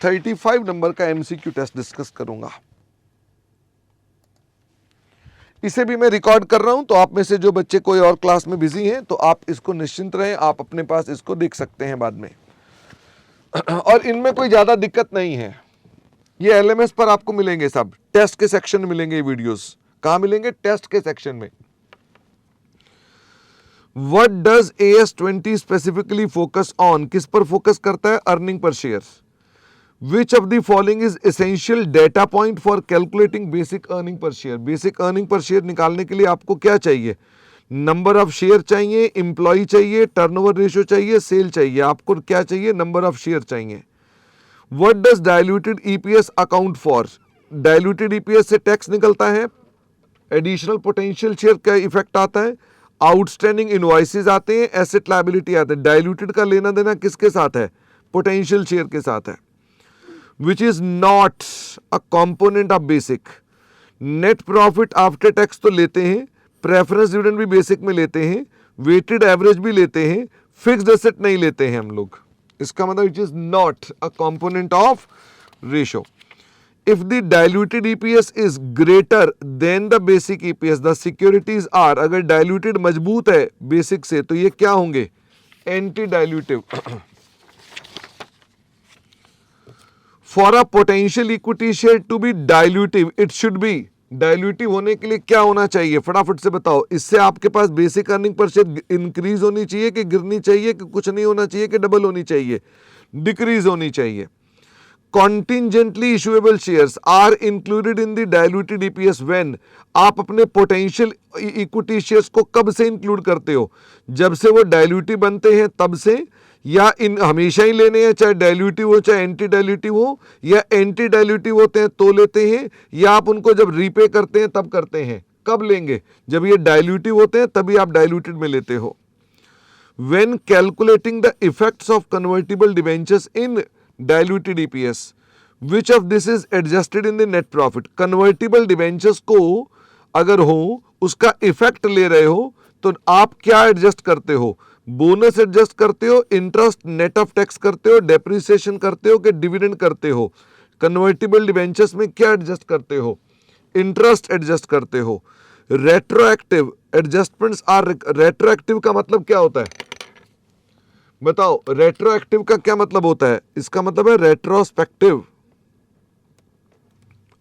35 number का MCQ test discuss करूंगा। इसे भी मैं रिकॉर्ड कर रहा हूं, तो आप में से जो बच्चे कोई और क्लास में बिजी हैं तो आप इसको निश्चिंत रहें, आप अपने पास इसको देख सकते हैं बाद में। और इनमें कोई ज्यादा दिक्कत नहीं है, ये एलएमएस पर आपको मिलेंगे, सब टेस्ट के सेक्शन में मिलेंगे ये वीडियोस। कहां मिलेंगे? टेस्ट के सेक्शन में। What does AS20 specifically focus on? किस पर फोकस करता है? Earning per share. Which of the following is essential data point for calculating basic earning per share? Basic earning per share निकालने के लिए आपको क्या चाहिए? नंबर ऑफ शेयर चाहिए, एम्प्लॉय चाहिए, टर्नओवर रेशियो चाहिए, सेल चाहिए। आपको क्या चाहिए? नंबर ऑफ शेयर चाहिए। What does diluted EPS account for? Diluted EPS से टैक्स निकलता है, एडिशनल पोटेंशियल शेयर का इफेक्ट आता है, आउटस्टैंडिंग इनवॉइसेस आते हैं, एसेट लायबिलिटी आते हैं। डायल्यूटेड का लेना देना किसके साथ है? पोटेंशियल शेयर के साथ है। विच is not a component of basic. Net profit after tax तो लेते हैं, प्रेफरेंस डिविडेंड भी बेसिक में लेते हैं, वेटेड एवरेज भी लेते हैं, फिक्स्ड एसेट नहीं लेते हैं हम लोग। इसका मतलब विच is not a component of ratio. If the diluted EPS is greater than the basic EPS, the securities are, अगर diluted मजबूत है बेसिक से तो ये क्या होंगे? Anti डायल्यूटिव। For a potential equity share to be dilutive, it should be, डायल्यूटिव होने के लिए क्या होना चाहिए? फटाफट से बताओ। इससे आपके पास basic earning per share increase होनी चाहिए कि गिरनी चाहिए कि कुछ नहीं होना चाहिए कि डबल होनी चाहिए? डिक्रीज होनी चाहिए। Contingently issuable shares are included in the diluted EPS when, आप अपने पोटेंशियल इक्विटी शेयर्स को कब से इंक्लूड करते हो? जब से वो डायल्यूटिव बनते हैं तब से, या इन हमेशा ही लेने हैं, चाहे डायल्यूटिव हो चाहे एंटी डायल्यूटिव हो, या एंटी डायल्यूटिव होते हैं तो लेते हैं, या आप उनको जब रीपे करते हैं तब करते हैं? कब लेंगे? जब ये डायल्यूटिव होते हैं तभी आप डायल्यूटेड में लेते हो। When calculating the effects of convertible debentures in diluted EPS, which of this is adjusted in the net profit? Convertible debentures को अगर हो उसका इफेक्ट ले रहे हो तो आप क्या एडजस्ट करते हो? बोनस एडजस्ट करते हो, इंटरेस्ट नेट ऑफ टैक्स करते हो, डेप्रिसिएशन करते हो कि डिविडेंड करते हो? कन्वर्टिबल डिबेंचर्स में क्या एडजस्ट करते हो? इंटरेस्ट एडजस्ट करते हो। रेट्रोएक्टिव एडजस्टमेंट्स आर, रेट्रोएक्टिव का मतलब क्या होता है? बताओ, रेट्रोएक्टिव का क्या मतलब होता है? इसका मतलब है रेट्रोस्पेक्टिव।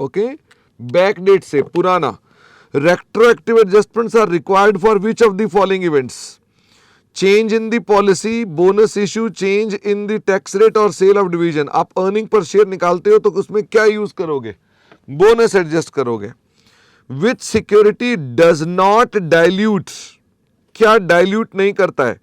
ओके, बैक डेट से, पुराना। Retroactive adjustments are required for which of the following events? Change in the policy, bonus issue, change in the tax rate और सेल ऑफ डिवीजन। आप अर्निंग पर शेयर निकालते हो तो उसमें क्या use करोगे? बोनस एडजस्ट करोगे। विच सिक्योरिटी डज नॉट डाइल्यूट, क्या डाइल्यूट नहीं करता है?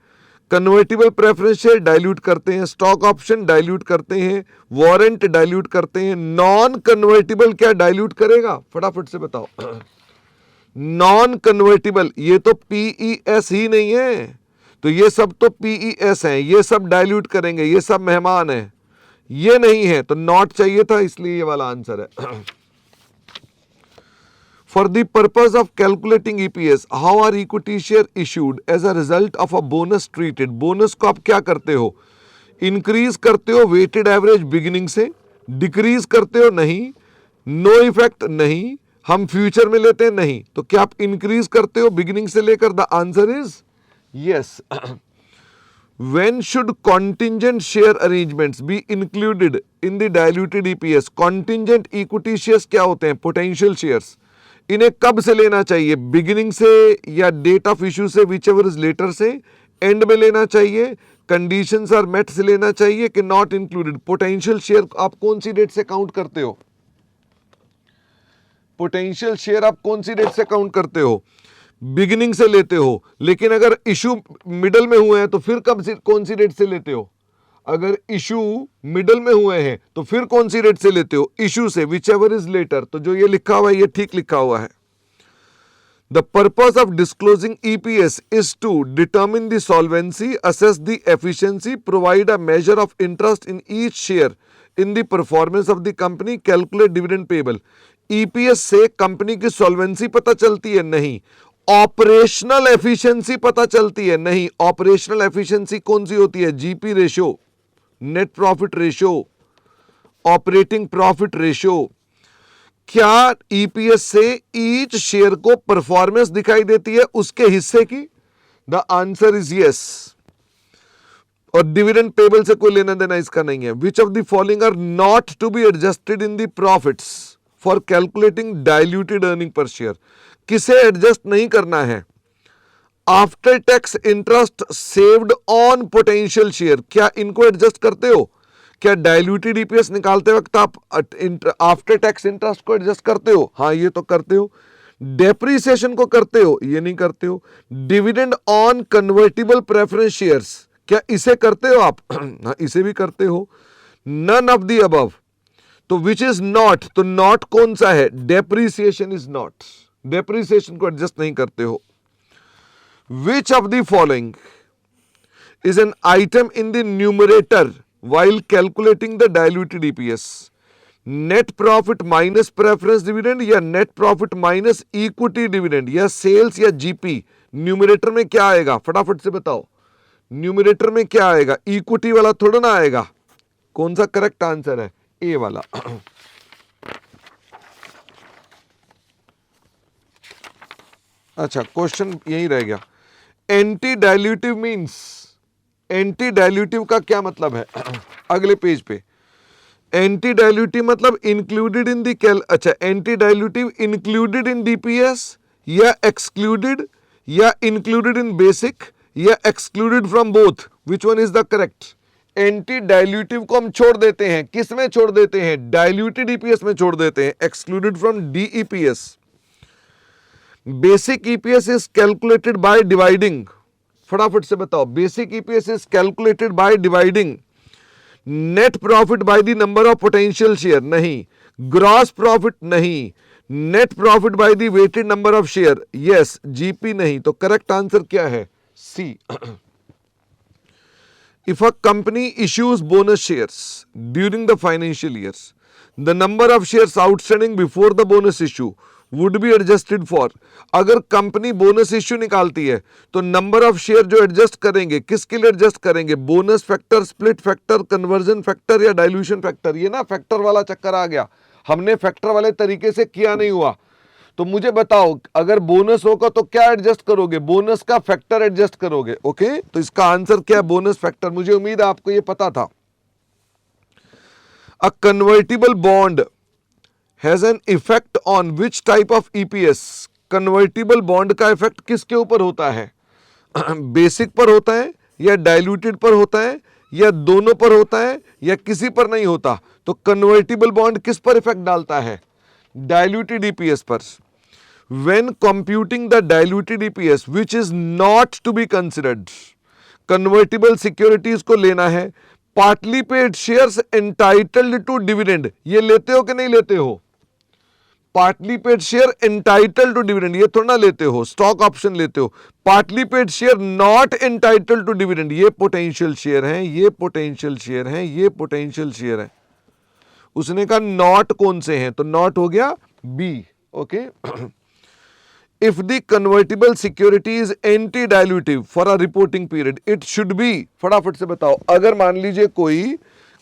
कन्वर्टिबल प्रेफरेंस शेयर डाइल्यूट करते हैं, स्टॉक ऑप्शन डाइल्यूट करते हैं, वारंट डाइल्यूट करते हैं। नॉन कन्वर्टिबल क्या डाइल्यूट करेगा? फटाफट से बताओ। नॉन कन्वर्टिबल, ये तो PES ही नहीं है, तो ये सब तो PES हैं, ये सब डाइल्यूट करेंगे, ये सब मेहमान हैं, ये नहीं है, तो नॉट चाहिए था, इसलिए ये वाला आंसर है। For the purpose of calculating EPS, how are equity share issued as a result of a bonus treated? Bonus को आप क्या करते हो? इंक्रीज करते हो वेटेड एवरेज बिगिनिंग से, डिक्रीज करते हो नहीं, नो इफेक्ट नहीं, हम फ्यूचर में लेते हैं नहीं, तो क्या आप इंक्रीज करते हो बिगिनिंग से लेकर? The answer is yes. When should contingent share arrangements be included in the diluted EPS? Contingent equity shares क्या होते हैं? Potential shares. इन्हें कब से लेना चाहिए? बिगिनिंग से या डेट ऑफ इश्यू से, विच एवर इज लेटर से, एंड में लेना चाहिए, कंडीशंस आर मेट से लेना चाहिए कि नॉट इंक्लूडेड? पोटेंशियल शेयर आप कौन सी डेट से काउंट करते हो? पोटेंशियल शेयर आप कौन सी डेट से काउंट करते हो? बिगिनिंग से लेते हो, लेकिन अगर इशू मिडल में हुए हैं तो फिर कब से, कौन सी डेट से लेते हो? अगर इशू मिडल में हुए हैं तो फिर कौन सी डेट से लेते हो? इशू से, विच एवर इज लेटर। तो जो ये लिखा हुआ है ये ठीक लिखा हुआ है। The purpose of disclosing EPS is to determine the solvency, assess the efficiency, provide a measure of interest in each share in the performance of the company, calculate dividend payable. EPS से company की solvency पता चलती है? नहीं। Operational efficiency पता चलती है? नहीं। ऑपरेशनल एफिशिएंसी कौन सी होती है? GP ratio, net profit ratio, operating profit ratio, क्या ईपीएस से ईच शेयर को परफॉर्मेंस दिखाई देती है उसके हिस्से की? The answer is yes. और डिविडेंड पेबल से कोई लेना देना इसका नहीं है। Which of the following are not to be adjusted in the profits for calculating diluted earning per share? किसे एडजस्ट नहीं करना है? After tax interest saved on potential share, क्या इनको एडजस्ट करते हो? क्या डाइल्यूटेड ईपीएस निकालते वक्त आप आफ्टर टैक्स इंटरेस्ट को एडजस्ट करते हो? हाँ, ये तो करते हो। डेप्रिसिएशन को करते हो? ये नहीं करते हो। Dividend on convertible preference shares, क्या इसे करते हो आप? हाँ, इसे भी करते हो। None of the above. तो विच इज नॉट, तो नॉट कौन सा है? Depreciation is not. डेप्रिसिएशन को एडजस्ट नहीं करते हो। Which of the following is an item in the numerator while calculating the diluted EPS? Net profit minus preference dividend, या net profit minus equity dividend, या sales, या GP? Numerator में क्या आएगा? फटाफट से बताओ। न्यूमरेटर में क्या आएगा? इक्विटी वाला थोड़ा ना आएगा। कौन सा करेक्ट आंसर है? ए वाला। अच्छा, क्वेश्चन यही रह गया। Anti dilutive means, anti dilutive का क्या मतलब है? अगले पेज पे। एंटी डाइल्यूटिव मतलब इंक्लूडेड इन द अच्छा, anti dilutive included in DPS, या एक्सक्लूडेड, या इंक्लूडेड इन बेसिक, या excluded from both? Which one is the correct? Anti dilutive को हम छोड़ देते हैं, किस में छोड़ देते हैं? डाइल्यूटेड ईपीएस में छोड़ देते हैं, excluded from DEPS. Basic EPS is calculated by dividing, फटाफट से बताओ। Basic EPS is calculated by dividing net profit by the number of potential share, नहीं। ग्रॉस प्रॉफिट, नहीं। Net profit by the weighted number of share, yes. GP नहीं। तो correct answer क्या है? C. If a company issues bonus shares during the financial years, the number of shares outstanding before the bonus issue would be adjusted for. अगर company bonus issue निकालती है तो number of share जो adjust करेंगे, किसके लिए adjust करेंगे? Bonus factor, split factor, conversion factor, या डाइल्यूशन फैक्टर? ये ना फैक्टर वाला चक्कर आ गया। हमने फैक्टर वाले तरीके से किया नहीं हुआ। तो मुझे बताओ, अगर बोनस होगा तो क्या एडजस्ट करोगे? बोनस का फैक्टर एडजस्ट करोगे। ओके, तो इसका आंसर क्या है? Bonus factor. मुझे उम्मीद है आपको ये पता था। A convertible bond has an effect on which type of EPS? Convertible bond का इफेक्ट किसके ऊपर होता है? बेसिक पर होता है, या डाइल्यूटेड पर होता है, या दोनों पर होता है, या किसी पर नहीं होता? तो कन्वर्टिबल बॉन्ड किस पर इफेक्ट डालता है? डाइल्यूटेड ईपीएस पर। When computing the diluted EPS which is not to be considered, convertible securities को लेना है। Partly paid shares entitled to dividend, ये लेते हो कि नहीं लेते हो? Partly paid share entitled to dividend, ये थोड़ा ना लेते हो। स्टॉक ऑप्शन लेते हो। Partly paid share not entitled to dividend, ये पोटेंशियल शेयर हैं, ये पोटेंशियल शेयर हैं, ये पोटेंशियल शेयर हैं। उसने कहा नॉट कौन से हैं? तो नॉट हो गया B. Okay. If the convertible security is anti dilutive for a reporting period, it should be, फटाफट से बताओ। अगर मान लीजिए कोई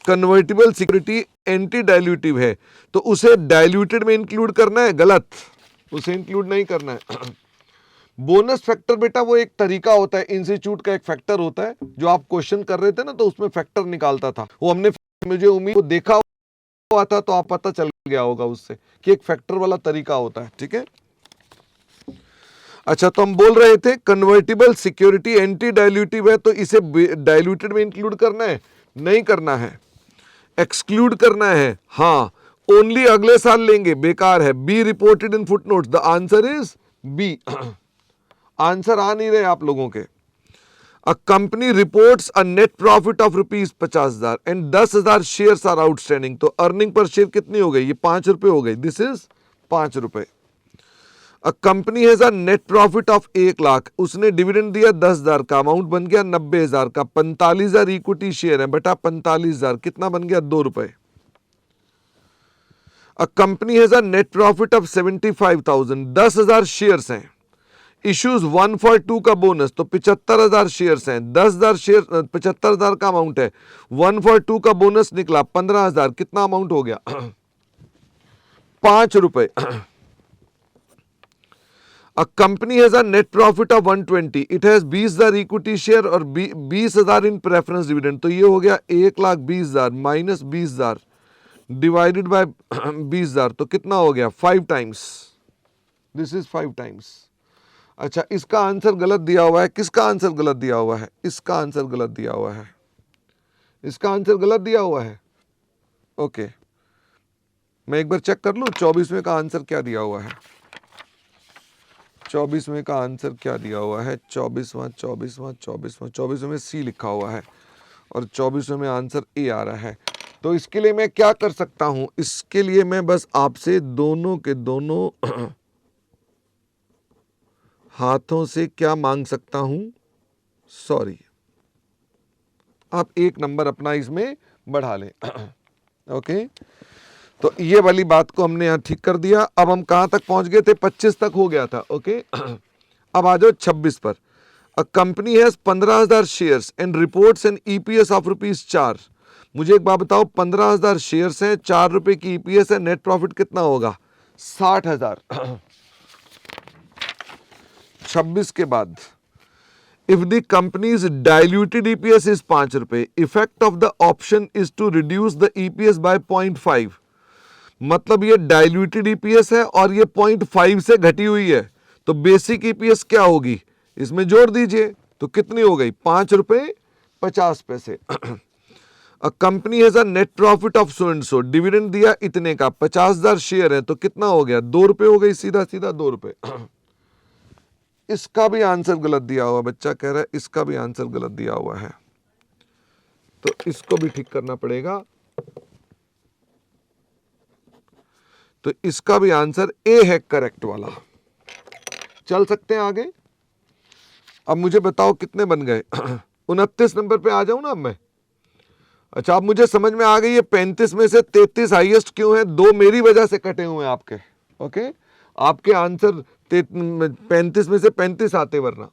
कन्वर्टिबल सिक्योरिटी एंटी डाइल्यूटिव है तो उसे डाइल्यूटेड में इंक्लूड करना है? गलत, उसे इंक्लूड नहीं करना है। बोनस फैक्टर बेटा वो एक तरीका होता है, इंस्टीट्यूट का एक फैक्टर होता है जो आप क्वेश्चन कर रहे थे ना, तो उसमें फैक्टर निकालता था वो। हमने, मुझे उम्मीद देखा हुआ था तो आप पता चल गया होगा उससे कि एक फैक्टर वाला तरीका होता है। ठीक है, अच्छा, तो हम बोल रहे थे कन्वर्टिबल सिक्योरिटी एंटी डाइल्यूटिव है तो इसे डाइल्यूटेड में इंक्लूड करना है? नहीं करना है, एक्सक्लूड करना है। हाँ, ओनली अगले साल लेंगे, बेकार है। B reported in footnotes, the answer is B. Answer आ नहीं रहे आप लोगों के। A company reports a net profit of ₹50,000 and 10,000 shares are outstanding, तो अर्निंग पर शेयर कितनी हो गई? ये 5 रुपए हो गई। दिस इज 5 रुपए। अ company has a net profit of 1 lakh, उसने डिविडेंड दिया 10,000 का, अमाउंट बन गया 90,000 का। 45,000 इक्विटी शेयर है बेटा, 45,000 कितना बन गया? 2 रुपए। अ company has a net profit of 75,000, 10,000 shares हैं, इश्यूज 1 for 2 का बोनस, तो 75,000 शेयर्स हैं, 10,000 शेयर, 75,000 का अमाउंट है, 1 for 2 का बोनस निकला 15,000, कितना अमाउंट हो गया? 5 रुपए। A company has a net profit of 120, it has 20,000 equity share और 20,000 इन प्रेफरेंस डिविडेंड, तो ये हो गया 1,20,000 माइनस 20,000 डिवाइडेड बाय 20,000, तो कितना हो गया? 5 टाइम्स। This is 5 times. अच्छा, इसका आंसर गलत दिया हुआ है। किसका आंसर गलत दिया हुआ है? इसका आंसर गलत दिया हुआ है। इसका आंसर गलत दिया हुआ है। ओके, मैं एक बार चेक कर लूं 24वें का आंसर क्या दिया हुआ है। 24वें का आंसर क्या दिया हुआ है? 24वें में सी लिखा हुआ है और 24वें में आंसर ए आ रहा है। तो इसके लिए मैं क्या कर सकता हूं? इसके लिए मैं बस आपसे दोनों के दोनों हाथों से क्या मांग सकता हूं? सॉरी, आप एक नंबर अपना इसमें बढ़ा लें। ओके, तो ये वाली बात को हमने यहां ठीक कर दिया। अब हम कहां तक पहुंच गए थे? 25 तक हो गया था। ओके, अब आ जाओ 26 पर। A company has 15,000 shares and reports an EPS of ₹4। मुझे एक बात बताओ, 15,000 शेयर्स हैं, 4 रुपए की ईपीएस है, नेट प्रॉफिट कितना होगा? 60,000। 26 के बाद, if the company's diluted EPS is 5 रुपए, effect of the option is to reduce the EPS by 0.5। मतलब ये डाइल्यूटेड ईपीएस है और ये 0.5 से घटी हुई है, तो बेसिक ईपीएस क्या होगी? इसमें जोड़ दीजिए, तो कितनी हो गई? 5 रुपए 50 पैसे। अ company has a net profit of so and so, dividend दिया इतने का, 50,000 शेयर है, तो कितना हो गया? 2 रुपए हो गई, सीधा सीधा 2 रुपए। इसका भी आंसर गलत दिया हुआ, बच्चा कह रहा है इसका भी आंसर गलत दिया हुआ है, तो इसको भी ठीक करना पड़ेगा। तो इसका भी आंसर ए है करेक्ट वाला। चल सकते हैं आगे। अब मुझे बताओ कितने बन गए? 29 नंबर पे आ जाऊं ना अब मैं। अच्छा, अब मुझे समझ में आ गई ये 35 में से 33 हाईएस्ट क्यों है। 2 मेरी वजह से कटे हुए हैं आपके। ओके, आपके आंसर 35 में से 35 आते वरना।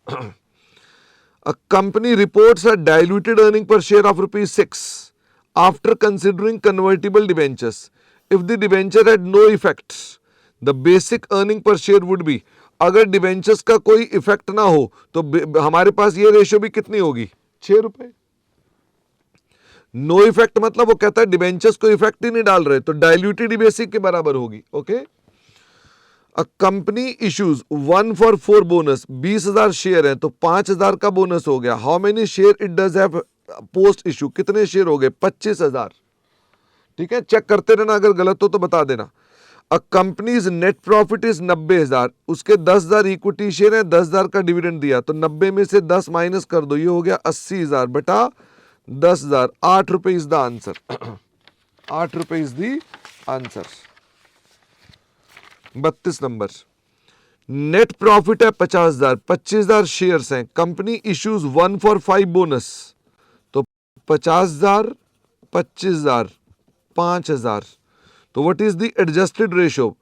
A company reports a diluted earning per share of ₹6 after considering convertible debentures. If the debenture had no effect, the basic earning per share would be, अगर डिबेंचर्स का कोई इफेक्ट ना हो तो हमारे पास ये रेशियो भी कितनी होगी? 6 रुपए। नो इफेक्ट मतलब वो कहता है डिबेंचर्स को इफेक्ट ही नहीं डाल रहे, तो डाइल्यूटेड बेसिक के बराबर होगी। Okay, a company issues 1 for 4 bonus, 20,000 share है तो 5,000 का बोनस हो गया। How many share it does have post issue, कितने शेयर हो गए? 25,000। ठीक है, चेक करते रहना, अगर गलत हो तो बता देना। अ कंपनीज नेट प्रॉफिट इज 90,000, उसके 10,000 इक्विटी शेयर है, 10,000 का डिविडेंड दिया, तो 90 में से 10 माइनस कर दो, ये हो गया 80,000 बटा 10,000। 8 रुपए इज द आंसर। 8 रुपए is the answer. 32 number, net profit है 50,000, 25,000 शेयर्स हैं, कंपनी इश्यूज 1 for 5 बोनस, तो 50,000 25,000 5,000, तो what is the adjusted ratio?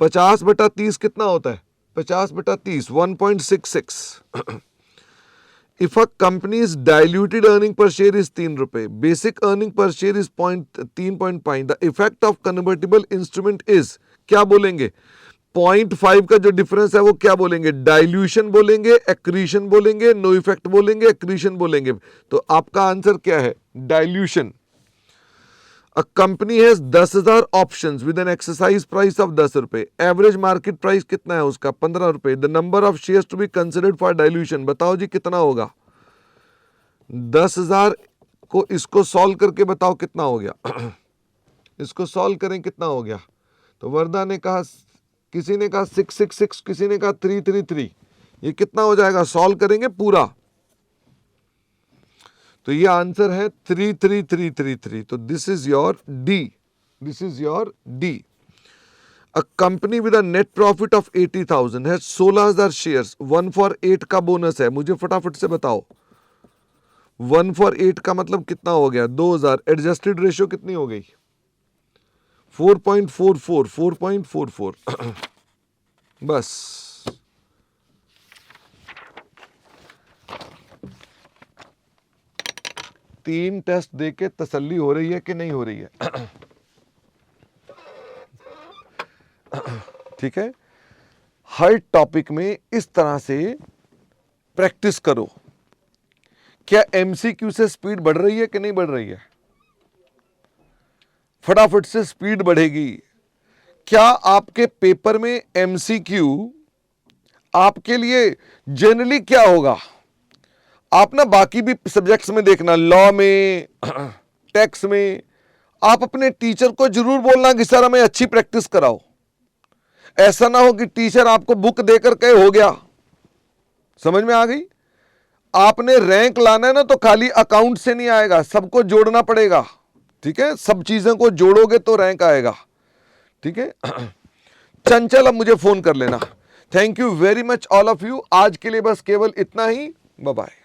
50 बटा 30 कितना होता है? 50 बटा 30 1.66। If a company's diluted earning per share is 3 रुपए, basic earning per share is 3.5, the effect of convertible instrument is, क्या बोलेंगे? 0.5 का जो डिफरेंस है वो क्या बोलेंगे? डाइल्यूशन बोलेंगे, एक्रीशन बोलेंगे, नो इफेक्ट बोलेंगे, एक्रीशन बोलेंगे। तो आपका आंसर क्या है? Dilution. A company has 10,000 options with an exercise price of 10 रुपए, एवरेज मार्केट प्राइस कितना है उसका? 15 रुपए। The number of shares to be considered for dilution, बताओ जी कितना होगा? 10,000 को इसको सॉल्व करके बताओ कितना हो गया। इसको सॉल्व करें कितना हो गया? तो वर्दा ने कहा, किसी ने कहा 666, किसी ने कहा 333, ये कितना हो जाएगा? सॉल्व करेंगे पूरा, तो ये आंसर है 33333, तो this is your D. This is your D. A company with a net profit of 80,000 है, 16,000 शेयर्स, 1 for 8 का बोनस है। मुझे फटाफट से बताओ 1 for 8 का मतलब कितना हो गया? 2,000। एडजस्टेड रेशियो कितनी हो गई? 4.44। बस 3 टेस्ट देके तसल्ली हो रही है कि नहीं हो रही है? ठीक है, हर टॉपिक में इस तरह से प्रैक्टिस करो। क्या एमसीक्यू से स्पीड बढ़ रही है कि नहीं बढ़ रही है? फटाफट से स्पीड बढ़ेगी। क्या आपके पेपर में एमसीक्यू आपके लिए जनरली क्या होगा? आप ना बाकी भी सब्जेक्ट्स में देखना, लॉ में, टैक्स में, आप अपने टीचर को जरूर बोलना कि सर हमें अच्छी प्रैक्टिस कराओ। ऐसा ना हो कि टीचर आपको बुक देकर कहे हो गया। समझ में आ गई? आपने रैंक लाना है ना तो खाली अकाउंट से नहीं आएगा, सबको जोड़ना पड़ेगा। ठीक है, सब चीजें को जोड़ोगे तो रैंक आएगा। ठीक है, चंचल अब मुझे फोन कर लेना। Thank you very much all of you. आज के लिए बस केवल इतना ही। Bye bye.